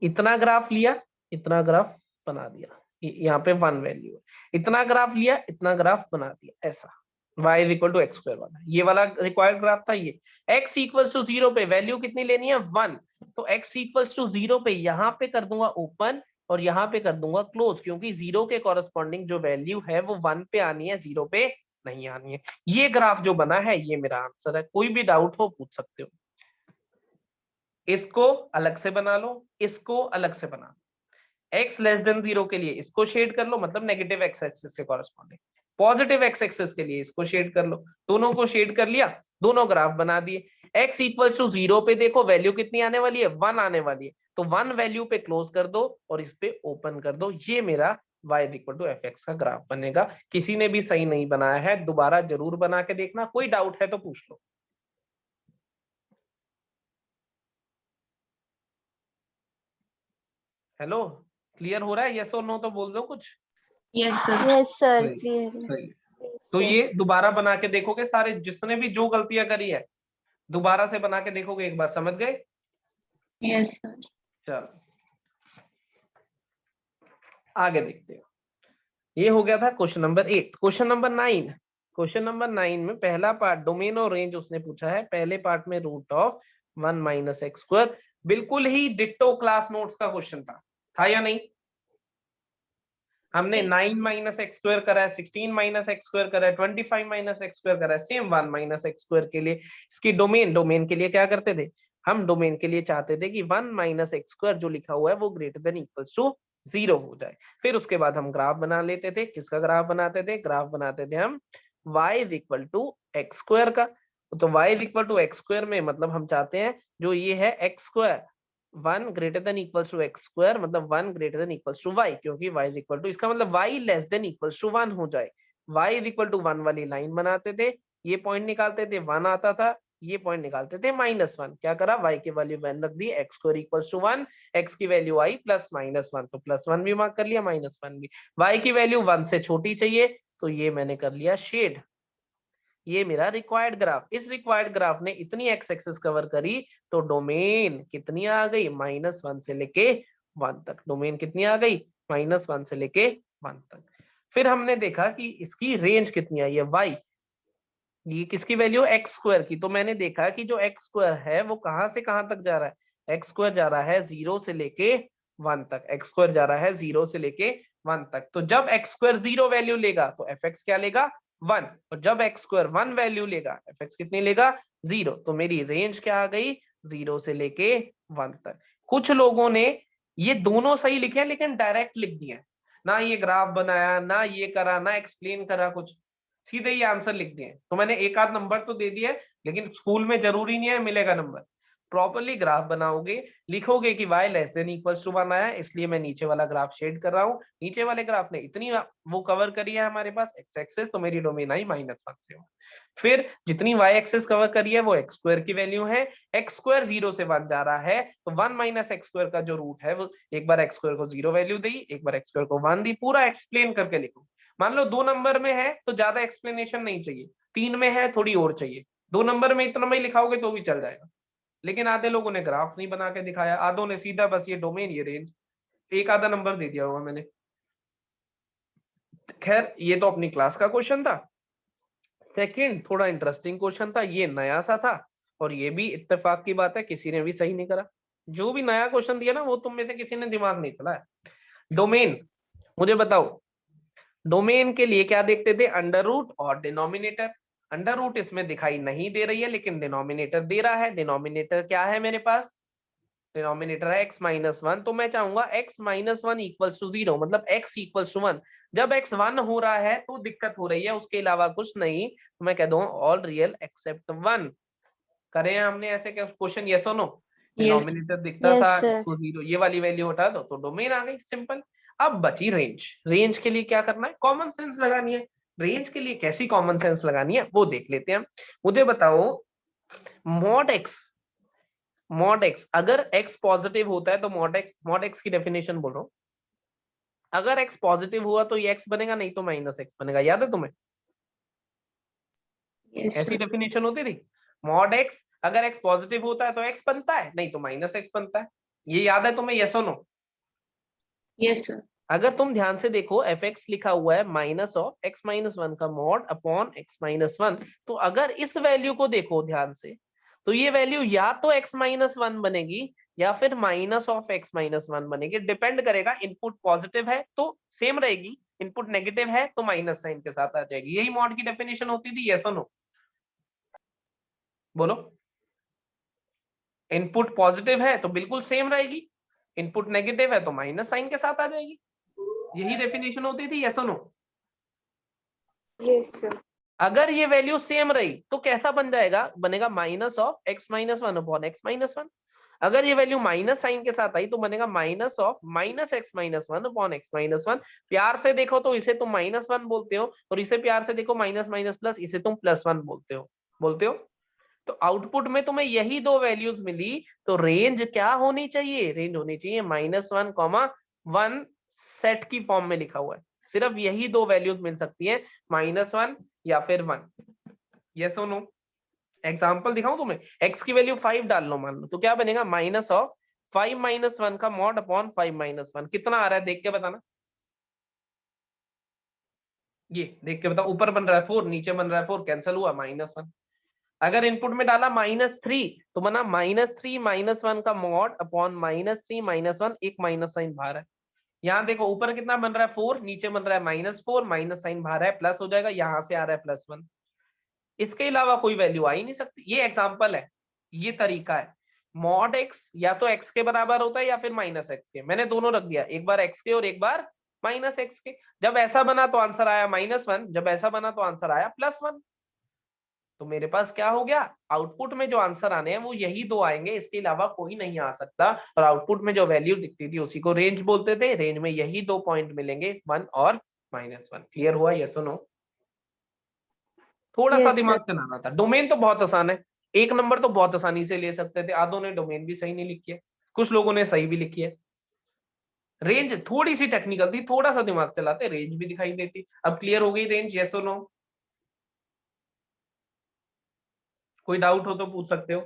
इतना ग्राफ लिया, इतना ग्राफ बना दिया, यहाँ पे 1 वैल्यू है, इतना ग्राफ लिया, इतना ग्राफ बना दिया, ऐसा y is equal to x square वाला, ये वाला रिक्वायर्ड ग्राफ था। ये x इक्वल्स टू 0 पे वैल्यू कितनी लेनी है? 1, तो x इक्वल्स टू 0 पे यहाँ पे कर दूंगा ओपन और यहाँ पे कर दूंगा क्लोज, क्योंकि 0 के कॉरेस्पॉन्डिंग जो वैल्यू है वो 1 पे आनी है, 0 पे नहीं आनी है। ये ग्राफ जो बना है ये मेरा आंसर है, कोई भी डाउट हो पूछ सकते हो। इसको अलग से बना लो, इसको अलग से बना लो। x लेस देन 0 के लिए इसको शेड कर लो, मतलब नेगेटिव x एक्सिस के कॉरेस्पॉन्डिंग। पॉजिटिव x एक्सिस के लिए इसको शेड कर लो, दोनों को शेड कर लिया, दोनों ग्राफ बना दिए। x इक्वल्स टू 0 पे देखो वैल्यू कितनी आने वाली है? 1 आने वाली है, तो 1 वैल्यू पे क्लोज कर दो और इस पे ओपन कर दो, ये मेरा y is equal to f x का ग्राफ बनेगा। किसी ने भी सही नहीं बनाया है, दोबारा जरूर बना के देखना, कोई डाउट है तो पूछ लो। हेलो, क्लियर हो रहा है? यस और नो तो बोल दो कुछ। Yes sir. यस सर, सही, क्लियर सही। है। तो ये दोबारा बना के देखोगे सारे, जिसने भी जो गलतियां करी है दोबारा से बना के देखोगे एक बार, समझ गए? Yes sir. चलो आगे देखते हैं। ये हो गया था question number 8। Question number 9, question number 9 में पहला पार्ट डोमेन और रेंज उसने पूछा है। पहले पार्ट में root of 1 minus x square, बिल्कुल ही डिट्टो क्लास नोट्स का क्वेश्चन था या नहीं? हमने 9 माइनस एक्स स्क्वायर करा है, 16 माइनस एक्स स्क्वायर करा है, 25 माइनस एक्स स्क्वायर करा है, सेम 1 माइनस एक्स स्क्वायर के लिए। इसकी डोमेन के लिए क्या करते थे हम? डोमेन के लिए चाहते थे कि 1 माइनस एक्स स्क्वायर जो लिखा हुआ है वो ग्रेटर देन इक्वल्स टू 0 हो जाए। फिर उसके बाद हम ग्राफ बना लेते थे। किसका ग्राफ बनाते थे? ग्राफ बनाते थे हम y is equal to x square का। तो y is equal to x square में मतलब हम चाहते हैं जो ये है x square 1 greater than equals to x square मतलब 1 greater than equals to y, क्योंकि y इज इक्वल टू इसका मतलब y less than equals to 1 हो जाए। y इज इक्वल टू 1 वाली लाइन बनाते थे, ये पॉइंट निकालते थे 1 आता था, ये पॉइंट निकालते थे -1। क्या करा, y की वैल्यू 1 रख दी, X square equals to 1, x की वैल्यू आई प्लस -1, तो +1 भी मार्क कर लिया, -1 भी। y की वैल्यू 1 से छोटी चाहिए तो ये मैंने कर लिया शेड। ये मेरा रिक्वायर्ड ग्राफ, इस रिक्वायर्ड ग्राफ ने इतनी एक्स एक्सिस कवर करी तो डोमेन कितनी आ गई, -1 से लेके 1 तक। डोमेन कितनी आ गई, -1 से लेके 1 तक। फिर हमने देखा कि इसकी रेंज कितनी आई है, y, ये किसकी वैल्यू, एक्स स्क्वायर की। तो मैंने देखा कि जो एक्स स्क्वायर है वो कहां से कहां तक जा रहा है, एक्स स्क्वायर जा रहा है 0 से लेके 1 तक, एक्स स्क्वायर जा रहा है 0 से लेके 1 तक। तो जब एक्स स्क्वायर 0 वैल्यू लेगा तो एफ एक्स क्या लेगा, 1, और जब एक्स स्क्वायर 1 वैल्यू लेगा एफ एक्स कितनी लेगा, 0। तो मेरी रेंज क्या आ गई, 0 से लेके 1 तक। कुछ लोगों ने ये दोनों सही लिखे हैं लेकिन डायरेक्ट लिख दिए, ना ये ग्राफ बनाया, ना ये करा, ना एक्सप्लेन करा कुछ, सीधे ही आंसर लिख दिए। तो मैंने एक आध नंबर तो दे दिया, लेकिन स्कूल में जरूरी नहीं है मिलेगा नंबर। प्रॉपर्ली ग्राफ बनाओगे, लिखोगे कि y less than equals to 1 आया, इसलिए मैं नीचे वाला ग्राफ शेड कर रहा हूँ। नीचे वाले ग्राफ ने इतनी वो कवर करी है हमारे पास एक्स एक्सिस, तो मेरी डोमेन आई -1 से 1। फिर जितनी y एक्सिस कवर करी है वो एक्स स्क्वायर की वैल्यू है, एक्स स्क्वायर 0 से 1 जा रहा है तो 1 माइनस एक्स स्क्वायर का जो रूट है वो एक बार एक्स स्क्वायर को 0 वैल्यू दी, एक बार एक्स स्क्वायर को 1 दी, पूरा एक्सप्लेन करके लिखो। मान लो 2 नंबर में है तो ज्यादा एक्सप्लेनेशन नहीं चाहिए, 3 में है थोड़ी और चाहिए, 2 नंबर में इतना में लिखाओगे तो भी चल जाएगा। लेकिन आधे लोगों ने ग्राफ नहीं बना के दिखाया, आधों ने सीधा बस ये डोमेन ये रेंज, एक आधा नंबर दे दिया होगा मैंने। खैर ये तो अपनी क्लास का क्वेश्चन था। सेकंड थोड़ा इंटरेस्टिंग क्वेश्चन था, ये नया सा था और ये भी इत्तेफाक की बात है किसी ने भी सही नहीं करा। जो भी नया क्वेश्चन दिया ना वो तुम में से किसी ने दिमाग नहीं चलाया। डोमेन, मुझे बताओ डोमेन के लिए क्या देखते थे, अंडर रूट और डिनोमिनेटर। अंडर रूट इसमें दिखाई नहीं दे रही है लेकिन डिनोमिनेटर दे रहा है। डिनोमिनेटर क्या है मेरे पास, डिनोमिनेटर है x-1, तो मैं चाहूंगा x-1 इक्वल्स टू 0, मतलब x इक्वल्स टू 1। जब x 1 हो रहा है तो दिक्कत हो रही है, उसके अलावा कुछ नहीं, तो मैं कह दूं ऑल रियल एक्सेप्ट 1। करें हमने ऐसे क्या क्वेश्चन, यस और नो, डिनोमिनेटर दिखता था तो 0, ये वाली वैल्यू हटा दो तो डोमेन आ गई, सिंपल। अब बची रेंज, रेंज के लिए क्या करना है, कॉमन सेंस लगानी है। रेंज के लिए कैसी कॉमन सेंस लगानी है वो देख लेते हैं। मुझे बताओ मॉड एक्स अगर एक्स पॉजिटिव होता है तो मॉड एक्स की डेफिनेशन बोल रहा हूं, अगर एक्स पॉजिटिव हुआ तो ये एक्स बनेगा, नहीं तो -x बनेगा, याद है तुम्हें? ऐसी डेफिनेशन होती थी, मॉड एक्स अगर एक्स पॉजिटिव होता है तो एक्स बनता है, नहीं तो -x बनता है। ये याद है तुम्हें, यस और नो? Yes sir. अगर तुम ध्यान से देखो एफ एक्स लिखा हुआ है -(x-1) का मॉड अपॉन x-1, तो अगर इस वैल्यू को देखो ध्यान से तो ये वैल्यू या तो x-1 बनेगी या फिर (x-1) बनेगी, डिपेंड करेगा। इनपुट पॉजिटिव है तो सेम रहेगी, इनपुट नेगेटिव है तो माइनस साइन के साथ आ जाएगी। यही मॉड की डेफिनेशन होती थी, यस और नो? बोलो। इनपुट पॉजिटिव है तो बिल्कुल सेम रहेगी, इनपुट नेगेटिव है तो माइनस साइन के साथ आ जाएगी। यही डेफिनेशन होती थी, यस और नो? Yes sir. अगर ये वैल्यू सेम रही तो कैसा बन जाएगा, बनेगा ((x-1) अपॉन x-1। अगर ये वैल्यू माइनस साइन के साथ आई तो बनेगा (((x-1) अपॉन x-1। प्यार से देखो तो इसे तुम -1 बोलते हो, और इसे प्यार से देखो माइनस माइनस प्लस, इसे तुम +1 बोलते हो। तो आउटपुट में तुम्हें यही दो वैल्यूज मिली, तो रेंज क्या होनी चाहिए, रेंज होनी चाहिए -1, 1 सेट की फॉर्म में लिखा हुआ है। सिर्फ यही दो वैल्यूज मिल सकती है, -1 या फिर 1। यस और नो? एग्जांपल दिखाऊं तुम्हें, x की वैल्यू 5 डाल लो मान लो, तो क्या बनेगा ((5 - 1) का मॉड अपॉन 5 - 1। कितना आ रहा है देख के बताना, ये देख के बताओ। ऊपर बन रहा है 4, नीचे बन रहा है 4, कैंसिल हुआ -1। अगर इनपुट में डाला -3 तो बना -3 - 1 का मॉड अपॉन -3 - 1, एक माइनस साइन बाहर है। यहाँ देखो ऊपर कितना बन रहा है 4, नीचे बन रहा है -4, माइनस साइन बाहर है, प्लस हो जाएगा, यहाँ से आ रहा है +1। इसके अलावा कोई वैल्यू आ ही नहीं सकती। ये एग्जांपल है, ये तरीका है। मॉड एक्स या तो x के बराबर होता है या फिर -x के, मैंने दोनों रख दिया, एक बार x के और एक बार -x के। जब ऐसा बना तो आंसर आया -1, जब ऐसा बना तो आंसर आया +1। तो मेरे पास क्या हो गया, आउटपुट में जो आंसर आने हैं वो यही दो आएंगे, इसके अलावा कोई नहीं आ सकता। और आउटपुट में जो वैल्यू दिखती थी उसी को रेंज बोलते थे, रेंज में यही दो पॉइंट मिलेंगे, 1 और -1। क्लियर हुआ, यस और नो? थोड़ा सा Yes, दिमाग sir. चलाना था। डोमेन तो बहुत आसान है, 1 नंबर तो बहुत आसानी से ले सकते थे। आधों ने डोमेन भी सही नहीं लिखी है, कुछ लोगों ने सही भी लिखी है। रेंज थोड़ी सी टेक्निकल थी, थोड़ा सा दिमाग चलाते रेंज भी दिखाई देती। अब क्लियर हो गई रेंज, यस और नो? कोई डाउट हो तो पूछ सकते हो।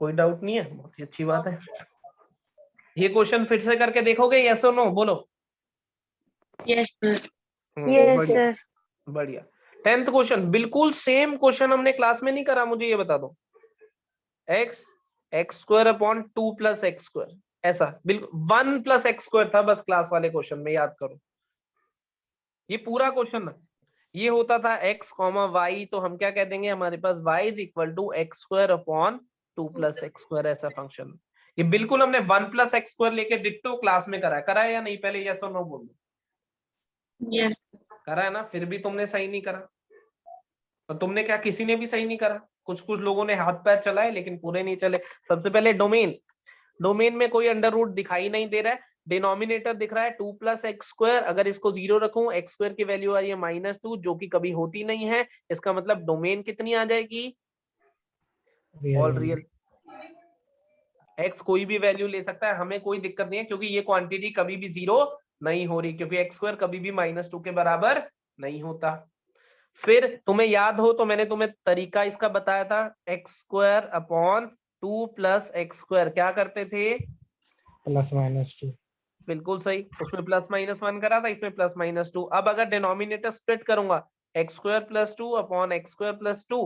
कोई डाउट नहीं है, बहुत ही अच्छी बात है। ये क्वेश्चन फिर से करके देखोगे, यस और नो? बोलो। Yes, sir. Yes, बढ़िया sir. बढ़िया। 10th क्वेश्चन, बिल्कुल सेम क्वेश्चन हमने क्लास में नहीं करा, मुझे ये बता दो। x² अपॉन 2 प्लस x², ऐसा बिल्कुल 1 प्लस x² था बस क्लास वाले क्वेश्चन में, याद करो। ये पूरा क्वेश्चन ना, ये होता था x, y, तो हम क्या कह देंगे, हमारे पास y is equal to x² upon 2 plus x², ऐसा फंक्शन। ये बिल्कुल हमने 1 प्लस x² लेके डिट्टो क्लास में करा है या नहीं? पहले यस और नो बोल दो। Yes. करा है ना? फिर भी तुमने सही नहीं करा। तो तुमने क्या, किसी ने भी सही नहीं करा, कुछ कुछ लोगों ने हाथ पैर चलाए लेकिन पूरे नहीं चले। सबसे पहले डोमेन, डोमेन में कोई अंडर रूट दिखाई नहीं दे रहा है, डिनोमिनेटर दिख रहा है 2 प्लस x²। अगर इसको 0 रखूं, x² की वैल्यू आ रही है -2, जो कि कभी होती नहीं है। इसका मतलब डोमेन कितनी आ जाएगी? All real. x कोई भी वैल्यू ले सकता है, हमें कोई दिक्कत नहीं है, क्योंकि ये क्वांटिटी कभी भी 0 नहीं हो रही, क्योंकि x² कभी भी -2 के बराबर नहीं होता। फिर तुम्हें याद हो तो मैंने तुम्हें तरीका इसका बताया था, x² अपॉन 2 प्लस x², क्या करते थे? +-2। बिल्कुल सही, उसमें +-1 करा था, इसमें +-2। अब अगर डिनोमिनेटर स्प्लिट करूंगा, x² + 2 अपॉन x² + 2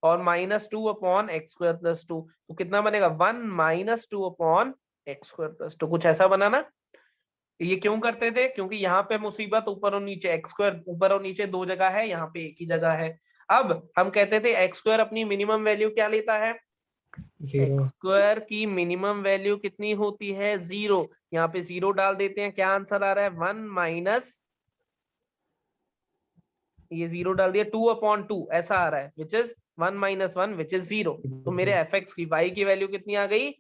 और -2 अपॉन x² + 2, तो कितना बनेगा? 1 - 2 अपॉन x² + 2। कुछ ऐसा बना ना? ये क्यों करते थे? क्योंकि यहाँ पे मुसीबत ऊपर और नीचे, x² ऊपर और नीचे दो जगह है, यहाँ पे एक ही जगह है। अब हम कहते थे x² अपनी मिनिमम वैल्यू क्या लेता है? 0। x² की मिनिमम वैल्यू कितनी होती है? 0। यहाँ पे 0 डाल देते हैं, क्या आंसर आ रहा है? 1 माइनस, ये 0 डाल दिया, 2 अपॉन 2 ऐसा आ रहा है, विच इज 1 - 1 विच इज 0। तो मेरे fx की, y की वैल्यू कितनी आ गई?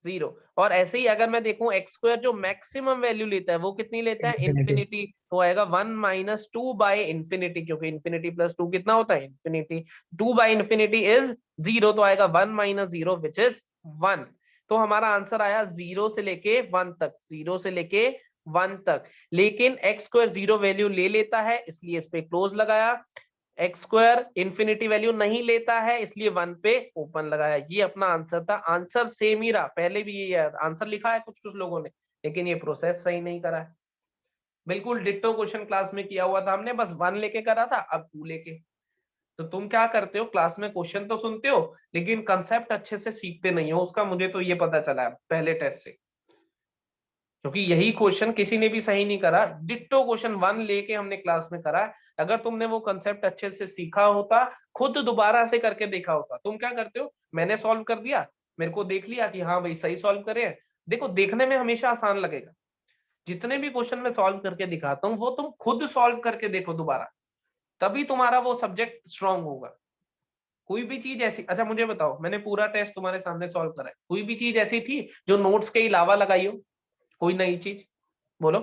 0। और ऐसे ही अगर मैं देखूं, x² जो मैक्सिमम वैल्यू लेता है वो कितनी लेता है? इन्फिनिटी। तो आएगा 1 - 2 बाय इन्फिनिटी, क्योंकि इन्फिनिटी प्लस 2 कितना होता है? इन्फिनिटी। 2 बाय इन्फिनिटी इज 0, तो आएगा 1 - 0 विच इज 1। तो हमारा आंसर आया 0 से लेके 1 तक, 0 से लेके 1 तक। लेकिन x² 0 वैल्यू ले लेता है, इसलिए इस पे क्लोज लगाया। x² इन्फिनिटी वैल्यू नहीं लेता है, इसलिए 1 पे ओपन लगाया। ये अपना आंसर था। आंसर सेम ही रहा, पहले भी ये आंसर लिखा है कुछ कुछ लोगों ने, लेकिन ये प्रोसेस सही नहीं करा है। बिल्कुल डिट्टो क्वेश्चन क्लास में किया हुआ था हमने, बस 1 लेके करा था, अब 2 लेके। तो तुम क्या करते हो, क्लास में क्वेश्चन तो सुनते हो लेकिन कंसेप्ट अच्छे से सीखते नहीं हो, उसका मुझे तो ये पता चला है पहले टेस्ट से। क्योंकि यही क्वेश्चन किसी ने भी सही नहीं करा, डिट्टो क्वेश्चन 1 लेके हमने क्लास में करा है। अगर तुमने वो कंसेप्ट अच्छे से सीखा होता, खुद दोबारा से करके देखा होता। तुम क्या करते हो, मैंने सॉल्व कर दिया, मेरे को देख लिया कि हाँ भाई सही सॉल्व करे हैं। देखो देखने में हमेशा आसान लगेगा, जितने भी क्वेश्चन मैं सॉल्व करके दिखाता हूँ वो तुम खुद सॉल्व करके देखो दोबारा, तभी तुम्हारा वो सब्जेक्ट स्ट्रांग होगा। कोई भी चीज ऐसी, अच्छा मुझे बताओ, मैंने पूरा टेस्ट तुम्हारे सामने सॉल्व करा है, कोई भी चीज ऐसी थी जो नोट्स के अलावा लगाई हो? कोई नई चीज बोलो।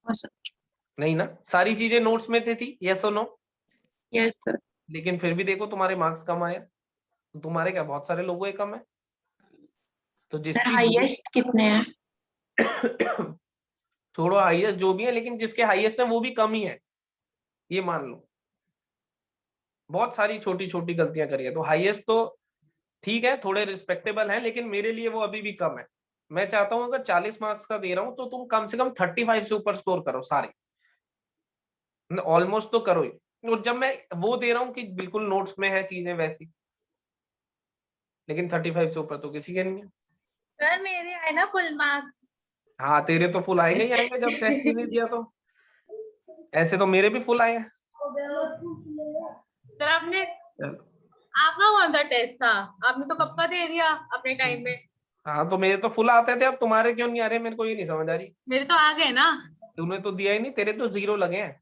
Awesome. नहीं ना, सारी चीजें नोट्स में थी, यस और नो? Yes, sir. लेकिन फिर भी देखो तुम्हारे मार्क्स कम आए, तो तुम्हारे क्या बहुत सारे लोगों के कम है? तो Sir, जिसकी highest कितने हैं? छोड़ो हाईएस्ट जो भी है, लेकिन जिसके हाईएस्ट है वो भी कम ही है, ये मान लो। बहुत सारी छोटी छोटी गलतियां करी है, तो हाईएस्ट तो ठीक है, थोड़े रिस्पेक्टेबल हैं, लेकिन मेरे लिए वो अभी भी कम है। मैं चाहता हूं अगर 40 मार्क्स का दे रहा हूं तो तुम कम से कम 35 से ऊपर स्कोर करो सारे, ऑलमोस्ट तो करो ही। और जब मैं वो दे रहा हूँ कि बिल्कुल नोट्स में है चीजें वैसी, लेकिन 35 से ऊपर तो किसी के नहीं है। सर मेरे आए ना फुल मार्क्स। हाँ तेरे तो फुल आएंगे ही आएंगे जब टेस्ट ही नहीं दिया तो। ऐसे तो मेरे भी फुल आए हैं। सर आपने, आपका कौन सा टेस्ट था? आपने तो कब का दे दिया अपने टाइम में। हाँ तो मेरे तो फुल आते थे, अब तुम्हारे क्यों नहीं आ रहे, मेरे को ये नहीं समझ आ रही। मेरे तो आ गए ना। तूने तो दिया ही नहीं, तेरे तो 0 लगे हैं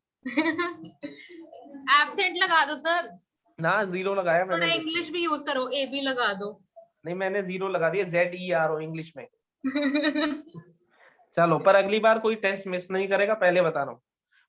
एब्सेंट लगा दो सर, ना, 0 लगाया थोड़ा मैंने। इंग्लिश भी यूज करो, ए बी लगा दो। नहीं, मैंने 0 लगा दिया, ZERO इंग्लिश में। चलो, पर अगली बार कोई टेस्ट मिस नहीं करेगा, पहले बता रहा हूँ।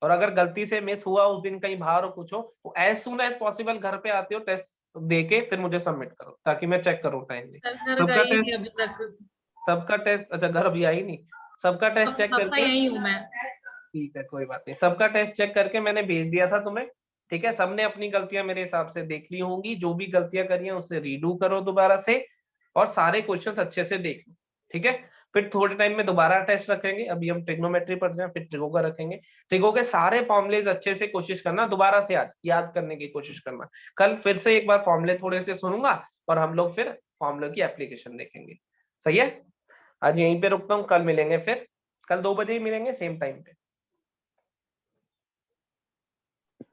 और अगर गलती से मिस हुआ, उस दिन कहीं बाहर हो कुछ हो, तो एज सुन एज पॉसिबल घर पे आते हो, टेस्ट दे के फिर मुझे सबमिट करो, ताकि मैं चेक करूँ टाइमली। सर घर सबका गई टेस्ट, नहीं अभी तक, सबका टेस्ट, अच्छा घर अभी आई नहीं, सबका टेस्ट चेक कब से करके, यही हूँ मैं। ठीक है कोई बात नहीं, सबका टेस्ट चेक करके मैंने भेज दिया था तुम्हें। ठीक है, सबने अपनी गलतियां मेरे हिसाब से देख ली होंगी, जो भी गलतियां करी हैं उसे रीडू करो दोबारा से, और सारे क्वेश्चंस अच्छे से देख लो। ठीक है, फिर थोड़े टाइम में दोबारा टेस्ट रखेंगे, अभी हम ट्रिग्नोमेट्री पढ़ रहे हैं, फिर ट्रिगो का रखेंगे। ट्रिगो के सारे फॉर्मुलेज अच्छे से कोशिश करना, दोबारा से आज याद करने की कोशिश करना। कल फिर से एक बार फॉर्मुले थोड़े से सुनूंगा, और हम लोग फिर फॉर्मुले की एप्लीकेशन देखेंगे। सही है, आज यहीं पे रुकता हूँ, कल मिलेंगे, फिर कल 2 बजे ही मिलेंगे, सेम टाइम पे।